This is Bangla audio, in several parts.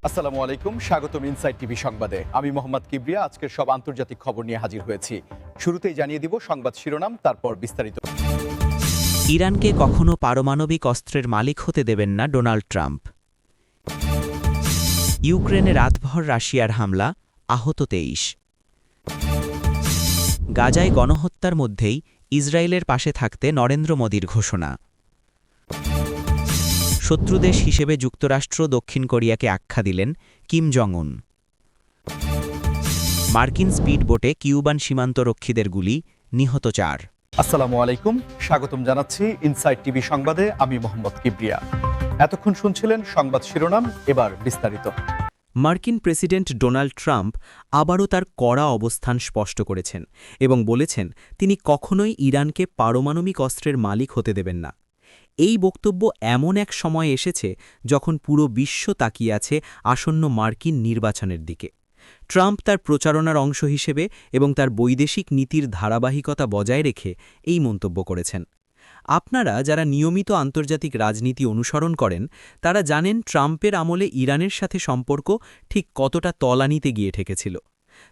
আসসালামু আলাইকুম, স্বাগতম ইনসাইড টিভি সংবাদে। আমি মোহাম্মদ কিবরিয়া আজকের সব আন্তর্জাতিক খবর নিয়ে হাজির হয়েছি। শুরুতেই জানিয়ে দিব সংবাদ শিরোনাম, তারপর বিস্তারিত। ইরানকে কখনো পারমাণবিক অস্ত্রের মালিক হতে দেবেন না ডোনাল্ড ট্রাম্প। ইউক্রেনে রাতভর রাশিয়ার হামলা, আহত ২৩। গাজায় গণহত্যার মধ্যেই ইসরায়েলের পাশে থাকতে নরেন্দ্র মোদীর ঘোষণা। শত্রুদেশ হিসেবে যুক্তরাষ্ট্র দক্ষিণ কোরিয়াকে আখ্যা দিলেন কিম জং উন। মার্কিন স্পিড বোটে কিউবান সীমান্তরক্ষীদের গুলি, নিহত ৪। আসসালামু আলাইকুম, স্বাগতম জানাচ্ছি ইনসাইড টিভি সংবাদে। আমি মোহাম্মদ কিবরিয়া। এতক্ষণ শুনছিলেন সংবাদ শিরোনাম, এবার বিস্তারিত। মার্কিন প্রেসিডেন্ট ডোনাল্ড ট্রাম্প আবারও তার কড়া অবস্থান স্পষ্ট করেছেন এবং বলেছেন তিনি কখনোই ইরানকে পারমাণবিক অস্ত্রের মালিক হতে দেবেন না। এই বক্তব্য এমন এক সময় এসেছে যখন পুরো বিশ্ব তাকিয়ে আছে আসন্ন মার্কিন নির্বাচনের দিকে। ট্রাম্প তার প্রচারণার অংশ হিসেবে এবং তার বৈদেশিক নীতির ধারাবাহিকতা বজায় রেখে এই মন্তব্য করেছেন। আপনারা যারা নিয়মিত আন্তর্জাতিক রাজনীতি অনুসরণ করেন তারা জানেন ট্রাম্পের আমলে ইরানের সাথে সম্পর্ক ঠিক কতটা তলানিতে গিয়ে ঠেকেছিল।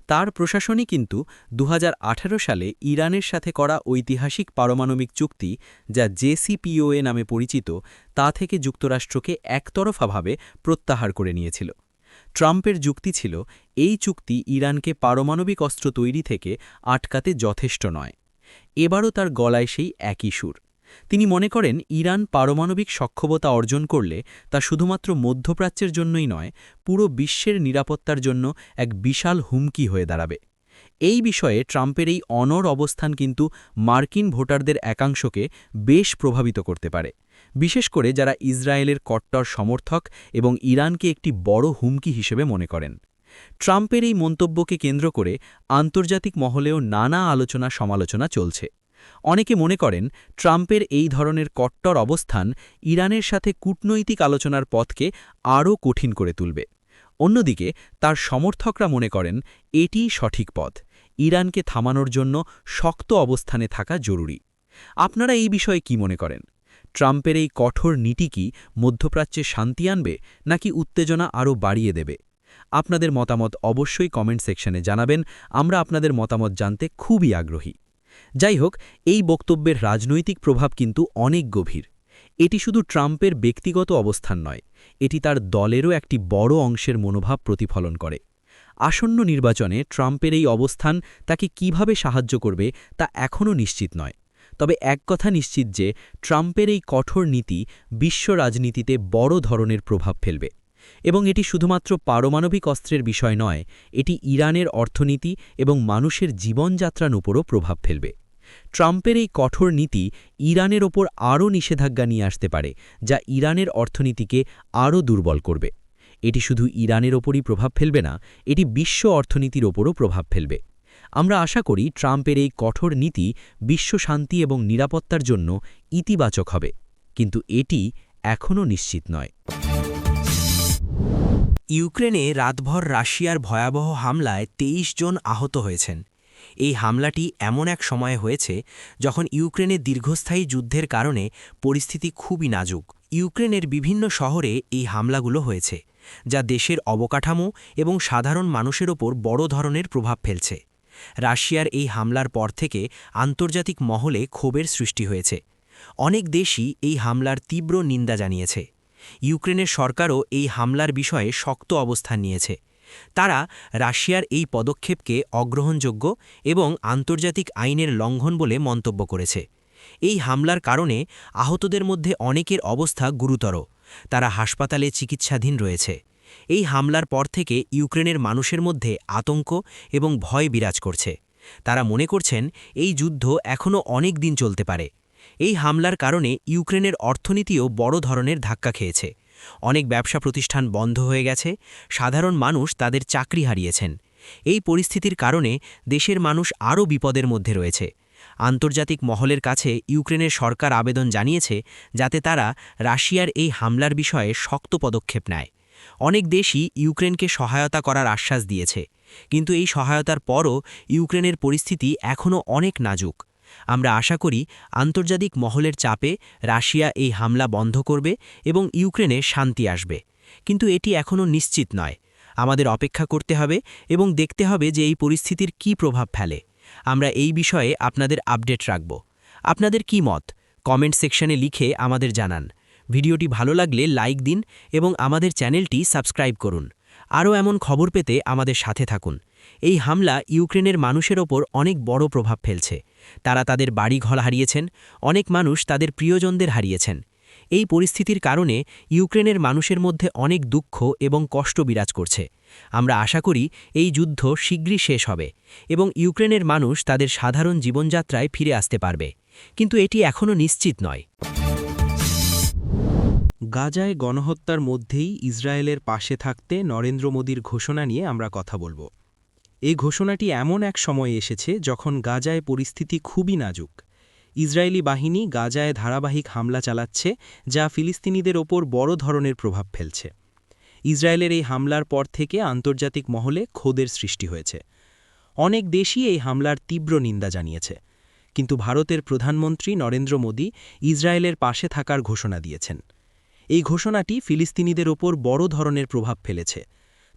তার প্রশাসনই কিন্তু ২০১৮ সালে ইরানের সাথে করা ঐতিহাসিক পারমাণবিক চুক্তি, যা জেসিপিওএ নামে পরিচিত, তা থেকে যুক্তরাষ্ট্রকে একতরফাভাবে প্রত্যাহার করে নিয়েছিল। ট্রাম্পের যুক্তি ছিল এই চুক্তি ইরানকে পারমাণবিক অস্ত্র তৈরি থেকে আটকাতে যথেষ্ট নয়। এবারও তার গলায় সেই একই সুর। তিনি মনে করেন ইরান পারমাণবিক সক্ষমতা অর্জন করলে তা শুধুমাত্র মধ্যপ্রাচ্যের জন্যই নয়, পুরো বিশ্বের নিরাপত্তার জন্য এক বিশাল হুমকি হয়ে দাঁড়াবে। এই বিষয়ে ট্রাম্পের এই অনড় অবস্থান কিন্তু মার্কিন ভোটারদের একাংশকে বেশ প্রভাবিত করতে পারে, বিশেষ করে যারা ইসরায়েলের কট্টর সমর্থক এবং ইরানকে একটি বড় হুমকি হিসেবে মনে করেন। ট্রাম্পের এই মন্তব্যকে কেন্দ্র করে আন্তর্জাতিক মহলেও নানা আলোচনা সমালোচনা চলছে। অনেকে মনে করেন ট্রাম্পের এই ধরনের কট্টর অবস্থান ইরানের সাথে কূটনৈতিক আলোচনার পথকে আরও কঠিন করে তুলবে। অন্যদিকে তার সমর্থকরা মনে করেন এটিই সঠিক পথ, ইরানকে থামানোর জন্য শক্ত অবস্থানে থাকা জরুরি। আপনারা এই বিষয়ে কি মনে করেন? ট্রাম্পের এই কঠোর নীতি কি মধ্যপ্রাচ্যে শান্তি আনবে নাকি উত্তেজনা আরও বাড়িয়ে দেবে? আপনাদের মতামত অবশ্যই কমেন্ট সেকশনে জানাবেন। আমরা আপনাদের মতামত জানতে খুবই আগ্রহী। যাই হোক, এই বক্তব্যের রাজনৈতিক প্রভাব কিন্তু অনেক গভীর। এটি শুধু ট্রাম্পের ব্যক্তিগত অবস্থান নয়, এটি তার দলেরও একটি বড় অংশের মনোভাব প্রতিফলন করে। আসন্ন নির্বাচনে ট্রাম্পের এই অবস্থান তাকে কিভাবে সাহায্য করবে তা এখনও নিশ্চিত নয়। তবে এক কথা নিশ্চিত যে ট্রাম্পের এই কঠোর নীতি বিশ্ব রাজনীতিতে বড় ধরনের প্রভাব ফেলবে। এবং এটি শুধুমাত্র পারমাণবিক অস্ত্রের বিষয় নয়, এটি ইরানের অর্থনীতি এবং মানুষের জীবনযাত্রার উপরও প্রভাব ফেলবে। ট্রাম্পের এই কঠোর নীতি ইরানের ওপর আরও নিষেধাজ্ঞা নিয়ে আসতে পারে, যা ইরানের অর্থনীতিকে আরও দুর্বল করবে। এটি শুধু ইরানের ওপরই প্রভাব ফেলবে না, এটি বিশ্ব অর্থনীতির ওপরও প্রভাব ফেলবে। আমরা আশা করি ট্রাম্পের এই কঠোর নীতি বিশ্ব শান্তি এবং নিরাপত্তার জন্য ইতিবাচক হবে, কিন্তু এটি এখনও নিশ্চিত নয়। ইউক্রেনে রাতভর রাশিয়ার ভয়াবহ হামলায় ২৩ জন আহত হয়েছেন। এই হামলাটি এমন এক সময়ে হয়েছে যখন ইউক্রেনে দীর্ঘস্থায়ী যুদ্ধের কারণে পরিস্থিতি খুবই নাজুক। ইউক্রেনের বিভিন্ন শহরে এই হামলাগুলো হয়েছে, যা দেশের অবকাঠামো এবং সাধারণ মানুষের ওপর বড় ধরনের প্রভাব ফেলছে। রাশিয়ার এই হামলার পর থেকে আন্তর্জাতিক মহলে ক্ষোভের সৃষ্টি হয়েছে। অনেক দেশই এই হামলার তীব্র নিন্দা জানিয়েছে। ইউক্রেনের সরকারও এই হামলার বিষয়ে শক্ত অবস্থান নিয়েছে। তারা রাশিয়ার এই পদক্ষেপকে অগ্রহণযোগ্য এবং আন্তর্জাতিক আইনের লঙ্ঘন বলে মন্তব্য করেছে। এই হামলার কারণে আহতদের মধ্যে অনেকের অবস্থা গুরুতর, তারা হাসপাতালে চিকিৎসাধীন রয়েছে। এই হামলার পর থেকে ইউক্রেনের মানুষের মধ্যে আতঙ্ক এবং ভয় বিরাজ করছে। তারা মনে করছেন এই যুদ্ধ এখনও অনেক দিন চলতে পারে। এই হামলার কারণে ইউক্রেনের অর্থনীতিও বড় ধরনের ধাক্কা খেয়েছে। অনেক ব্যবসা প্রতিষ্ঠান বন্ধ হয়ে গেছে, সাধারণ মানুষ তাদের চাকরি হারিয়েছেন। এই পরিস্থিতির কারণে দেশের মানুষ আরও বিপদের মধ্যে রয়েছে। আন্তর্জাতিক মহলের কাছে ইউক্রেনের সরকার আবেদন জানিয়েছে যাতে তারা রাশিয়ার এই হামলার বিষয়ে শক্ত পদক্ষেপ নেয়। অনেক দেশই ইউক্রেনকে সহায়তা করার আশ্বাস দিয়েছে, কিন্তু এই সহায়তার পরও ইউক্রেনের পরিস্থিতি এখনও অনেক নাজুক। আমরা আশা করি আন্তর্জাতিক মহলের চাপে রাশিয়া এই হামলা বন্ধ করবে এবং ইউক্রেনে শান্তি আসবে। কিন্তু এটি এখনও নিশ্চিত নয়। আমাদের অপেক্ষা করতে হবে এবং দেখতে হবে যে এই পরিস্থিতির কী প্রভাব ফেলে। আমরা এই বিষয়ে আপনাদের আপডেট রাখব। আপনাদের কি মত কমেন্ট সেকশনে লিখে আমাদের জানান। ভিডিওটি ভালো লাগলে লাইক দিন এবং আমাদের চ্যানেলটি সাবস্ক্রাইব করুন। আরও এমন খবর পেতে আমাদের সাথে থাকুন। এই হামলা ইউক্রেনের মানুষের ওপর অনেক বড় প্রভাব ফেলছে। তারা তাদের বাড়িঘর হারিয়েছেন, অনেক মানুষ তাদের প্রিয়জনদের হারিয়েছেন। এই পরিস্থিতির কারণে ইউক্রেনের মানুষের মধ্যে অনেক দুঃখ এবং কষ্ট বিরাজ করছে। আমরা আশা করি এই যুদ্ধ শীঘ্রই শেষ হবে এবং ইউক্রেনের মানুষ তাদের সাধারণ জীবনযাত্রায় ফিরে আসতে পারবে। কিন্তু এটি এখনও নিশ্চিত নয়। গাজায় গণহত্যার মধ্যেই ইসরায়েলের পাশে থাকতে নরেন্দ্র মোদীর ঘোষণা নিয়ে আমরা কথা বলবো। এই ঘোষণাটি এমন এক সময় এসেছে যখন গাজায় পরিস্থিতি খুবই নাজুক। ইসরায়েলি বাহিনী গাজায় ধারাবাহিক হামলা চালাচ্ছে, যা ফিলিস্তিনিদের ওপর বড় ধরনের প্রভাব ফেলছে। ইসরায়েলের এই হামলার পর থেকে আন্তর্জাতিক মহলে ক্ষোভের সৃষ্টি হয়েছে। অনেক দেশই এই হামলার তীব্র নিন্দা জানিয়েছে। কিন্তু ভারতের প্রধানমন্ত্রী নরেন্দ্র মোদী ইসরায়েলের পাশে থাকার ঘোষণা দিয়েছেন। এই ঘোষণাটি ফিলিস্তিনিদের ওপর বড় ধরনের প্রভাব ফেলেছে।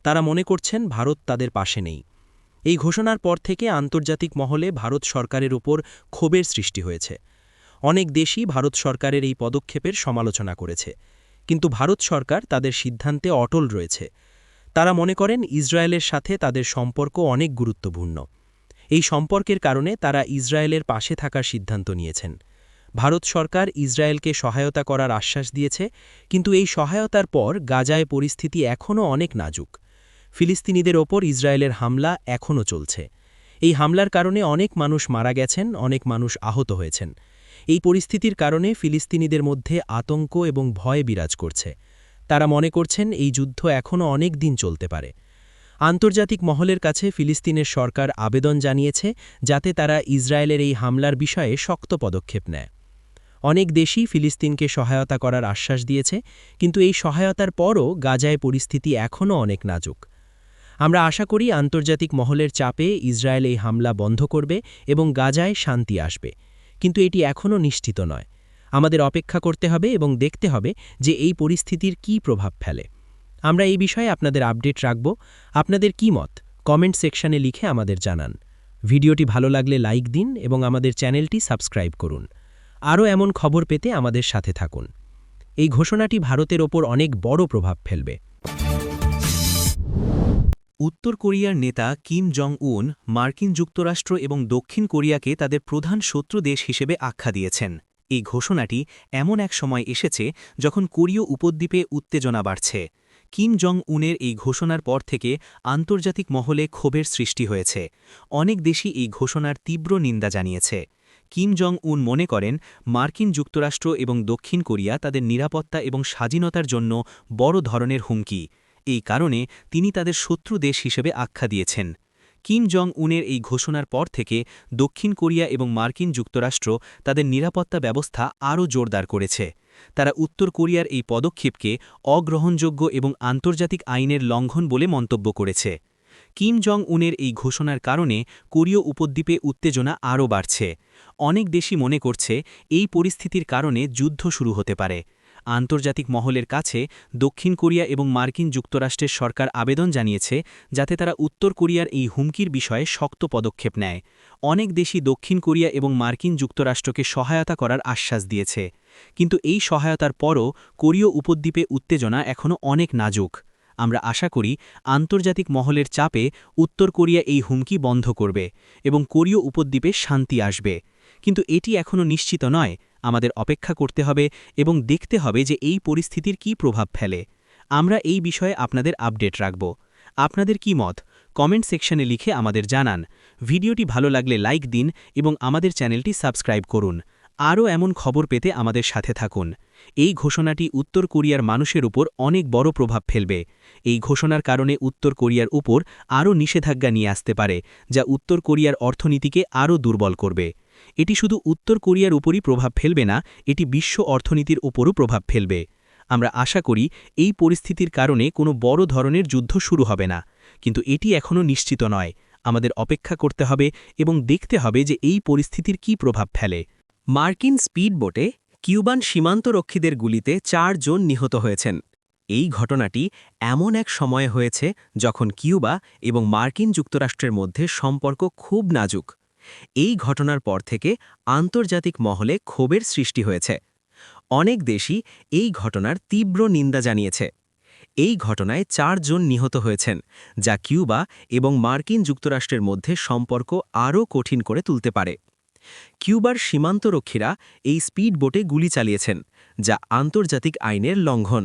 তারা মনে করছেন ভারত তাদের পাশে নেই। এই ঘোষণার পর থেকে আন্তর্জাতিক মহলে ভারত সরকারের ওপর ক্ষোভের সৃষ্টি হয়েছে। অনেক দেশই ভারত সরকারের এই পদক্ষেপের সমালোচনা করেছে। কিন্তু ভারত সরকার তাদের সিদ্ধান্তে অটল রয়েছে। তারা মনে করেন ইসরায়েলের সাথে তাদের সম্পর্ক অনেক গুরুত্বপূর্ণ। এই সম্পর্কের কারণে তারা ইসরায়েলের পাশে থাকার সিদ্ধান্ত নিয়েছেন। ভারত সরকার ইসরায়েলকে সহায়তা করার আশ্বাস দিয়েছে, কিন্তু এই সহায়তার পর গাজায় পরিস্থিতি এখনও অনেক নাজুক। ফিলিস্তিনিদের ওপর ইসরায়েলের হামলা এখনও চলছে। এই হামলার কারণে অনেক মানুষ মারা গেছেন, অনেক মানুষ আহত হয়েছেন। এই পরিস্থিতির কারণে ফিলিস্তিনিদের মধ্যে আতঙ্ক এবং ভয় বিরাজ করছে। তারা মনে করছেন এই যুদ্ধ এখনও অনেক দিন চলতে পারে। আন্তর্জাতিক মহলের কাছে ফিলিস্তিনের সরকার আবেদন জানিয়েছে যাতে তারা ইসরায়েলের এই হামলার বিষয়ে শক্ত পদক্ষেপ নেয়। অনেক দেশই ফিলিস্তিনকে সহায়তা করার আশ্বাস দিয়েছে, কিন্তু এই সহায়তার পরও গাজায় পরিস্থিতি এখনও অনেক নাজুক। আমরা আশা করি আন্তর্জাতিক মহলের চাপে ইসরায়েল এই হামলা বন্ধ করবে এবং গাজায় শান্তি আসবে। কিন্তু এটি এখনও নিশ্চিত নয়। আমাদের অপেক্ষা করতে হবে এবং দেখতে হবে যে এই পরিস্থিতির কী প্রভাব ফেলে। আমরা এই বিষয়ে আপনাদের আপডেট রাখব। আপনাদের কি মত কমেন্ট সেকশনে লিখে আমাদের জানান। ভিডিওটি ভালো লাগলে লাইক দিন এবং আমাদের চ্যানেলটি সাবস্ক্রাইব করুন। আরও এমন খবর পেতে আমাদের সাথে থাকুন। এই ঘোষণাটি ভারতের ওপর অনেক বড় প্রভাব ফেলবে। উত্তর কোরিয়ার নেতা কিম জং উন মার্কিন যুক্তরাষ্ট্র এবং দক্ষিণ কোরিয়াকে তাদের প্রধান শত্রু দেশ হিসেবে আখ্যা দিয়েছেন। এই ঘোষণাটি এমন এক সময় এসেছে যখন কোরীয় উপদ্বীপে উত্তেজনা বাড়ছে। কিম জং উনের এই ঘোষণার পর থেকে আন্তর্জাতিক মহলে ক্ষোভের সৃষ্টি হয়েছে। অনেক দেশই এই ঘোষণার তীব্র নিন্দা জানিয়েছে। কিম জং উন মনে করেন মার্কিন যুক্তরাষ্ট্র এবং দক্ষিণ কোরিয়া তাদের নিরাপত্তা এবং স্বাধীনতার জন্য বড় ধরনের হুমকি। এই কারণে তিনি তাদের শত্রু দেশ হিসেবে আখ্যা দিয়েছেন। কিম জং উনের এই ঘোষণার পর থেকে দক্ষিণ কোরিয়া এবং মার্কিন যুক্তরাষ্ট্র তাদের নিরাপত্তা ব্যবস্থা আরও জোরদার করেছে। তারা উত্তর কোরিয়ার এই পদক্ষেপকে অগ্রহণযোগ্য এবং আন্তর্জাতিক আইনের লঙ্ঘন বলে মন্তব্য করেছে। কিম জং উনের এই ঘোষণার কারণে কোরীয় উপদ্বীপে উত্তেজনা আরও বাড়ছে। অনেক দেশই মনে করছে এই পরিস্থিতির কারণে যুদ্ধ শুরু হতে পারে। আন্তর্জাতিক মহলের কাছে দক্ষিণ কোরিয়া এবং মার্কিন যুক্তরাষ্ট্রের সরকার আবেদন জানিয়েছে যাতে তারা উত্তর কোরিয়ার এই হুমকির বিষয়ে শক্ত পদক্ষেপ নেয়। অনেক দেশই দক্ষিণ কোরিয়া এবং মার্কিন যুক্তরাষ্ট্রকে সহায়তা করার আশ্বাস দিয়েছে। কিন্তু এই সহায়তার পরও কোরীয় উপদ্বীপে উত্তেজনা এখনও অনেক নাজুক। আমরা আশা করি আন্তর্জাতিক মহলের চাপে উত্তর কোরিয়া এই হুমকি বন্ধ করবে এবং কোরীয় উপদ্বীপে শান্তি আসবে। কিন্তু এটি এখনও নিশ্চিত নয়। আমাদের অপেক্ষা করতে হবে এবং দেখতে হবে যে এই পরিস্থিতির কী প্রভাব ফেলে। আমরা এই বিষয়ে আপনাদের আপডেট রাখব। আপনাদের কি মত কমেন্ট সেকশনে লিখে আমাদের জানান। ভিডিওটি ভালো লাগলে লাইক দিন এবং আমাদের চ্যানেলটি সাবস্ক্রাইব করুন। আরও এমন খবর পেতে আমাদের সাথে থাকুন। এই ঘোষণাটি উত্তর কোরিয়ার মানুষের উপর অনেক বড় প্রভাব ফেলবে। এই ঘোষণার কারণে উত্তর কোরিয়ার উপর আরও নিষেধাজ্ঞা নিয়ে আসতে পারে, যা উত্তর কোরিয়ার অর্থনীতিকে আরও দুর্বল করবে। এটি শুধু উত্তর কোরিয়ার উপরই প্রভাব ফেলবে না, এটি বিশ্ব অর্থনীতির উপরও প্রভাব ফেলবে। আমরা আশা করি এই পরিস্থিতির কারণে কোনো বড় ধরনের যুদ্ধ শুরু হবে না, কিন্তু এটি এখনও নিশ্চিত নয়। আমাদের অপেক্ষা করতে হবে এবং দেখতে হবে যে এই পরিস্থিতির কী প্রভাব ফেলে। মার্কিন স্পিডবোটে কিউবান সীমান্তরক্ষীদের গুলিতে 4 জন নিহত হয়েছেন। এই ঘটনাটি এমন এক সময়ে হয়েছে যখন কিউবা এবং মার্কিন যুক্তরাষ্ট্রের মধ্যে সম্পর্ক খুব নাজুক। এই ঘটনার পর থেকে আন্তর্জাতিক মহলে ক্ষোভের সৃষ্টি হয়েছে। অনেক দেশই এই ঘটনার তীব্র নিন্দা জানিয়েছে। এই ঘটনায় 4 জন নিহত হয়েছেন, যা কিউবা এবং মার্কিন যুক্তরাষ্ট্রের মধ্যে সম্পর্ক আরও কঠিন করে তুলতে পারে। কিউবার সীমান্তরক্ষীরা এই স্পিড বোটে গুলি চালিয়েছেন, যা আন্তর্জাতিক আইনের লঙ্ঘন।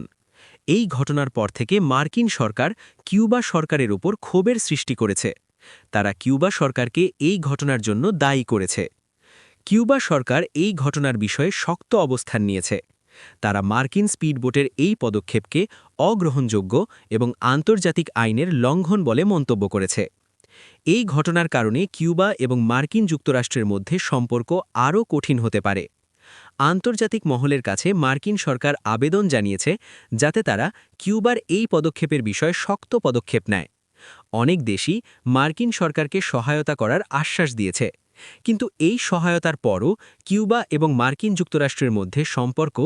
এই ঘটনার পর থেকে মার্কিন সরকার কিউবা সরকারের উপর ক্ষোভের সৃষ্টি করেছে। তারা কিউবা সরকারকে এই ঘটনার জন্য দায়ী করেছে। কিউবা সরকার এই ঘটনার বিষয়ে শক্ত অবস্থান নিয়েছে। তারা মার্কিন স্পিডবোটের এই পদক্ষেপকে অগ্রহণযোগ্য এবং আন্তর্জাতিক আইনের লঙ্ঘন বলে মন্তব্য করেছে। এই ঘটনার কারণে কিউবা এবং মার্কিন যুক্তরাষ্ট্রের মধ্যে সম্পর্ক আরও কঠিন হতে পারে। আন্তর্জাতিক মহলের কাছে মার্কিন সরকার আবেদন জানিয়েছে যাতে তারা কিউবার এই পদক্ষেপের বিষয়ে শক্ত পদক্ষেপ নেয়। অনেক দেশই মার্কিন সরকারকে সহায়তা করার আশ্বাস দিয়েছে, কিন্তু এই সহায়তার পরও কিউবা এবং মার্কিন যুক্তরাষ্ট্রের মধ্যে সম্পর্ক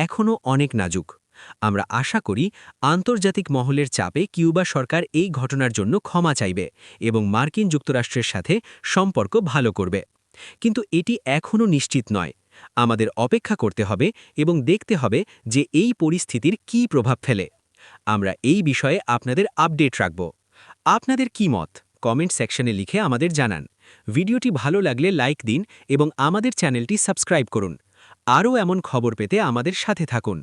এখনও অনেক নাজুক। আমরা আশা করি আন্তর্জাতিক মহলের চাপে কিউবা সরকার এই ঘটনার জন্য ক্ষমা চাইবে এবং মার্কিন যুক্তরাষ্ট্রের সাথে সম্পর্ক ভালো করবে। কিন্তু এটি এখনও নিশ্চিত নয়। আমাদের অপেক্ষা করতে হবে এবং দেখতে হবে যে এই পরিস্থিতির কী প্রভাব ফেলে। আমরা এই বিষয়ে আপনাদের আপডেট রাখব। আপনাদের কি মত কমেন্ট সেকশনে লিখে আমাদের জানান। ভিডিওটি ভালো লাগলে লাইক দিন এবং আমাদের চ্যানেলটি সাবস্ক্রাইব করুন। আরও এমন খবর পেতে আমাদের সাথে থাকুন।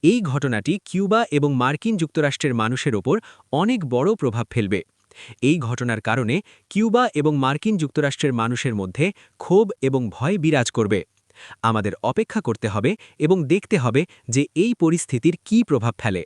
এই ঘটনাটি কিউবা এবং মার্কিন যুক্তরাষ্ট্রের মানুষের ওপর অনেক বড় প্রভাব ফেলবে। এই ঘটনার কারণে কিউবা এবং মার্কিন যুক্তরাষ্ট্রের মানুষের মধ্যে ক্ষোভ এবং ভয় বিরাজ করবে। আমাদের অপেক্ষা করতে হবে এবং দেখতে হবে যে এই পরিস্থিতির কী প্রভাব ফেলে।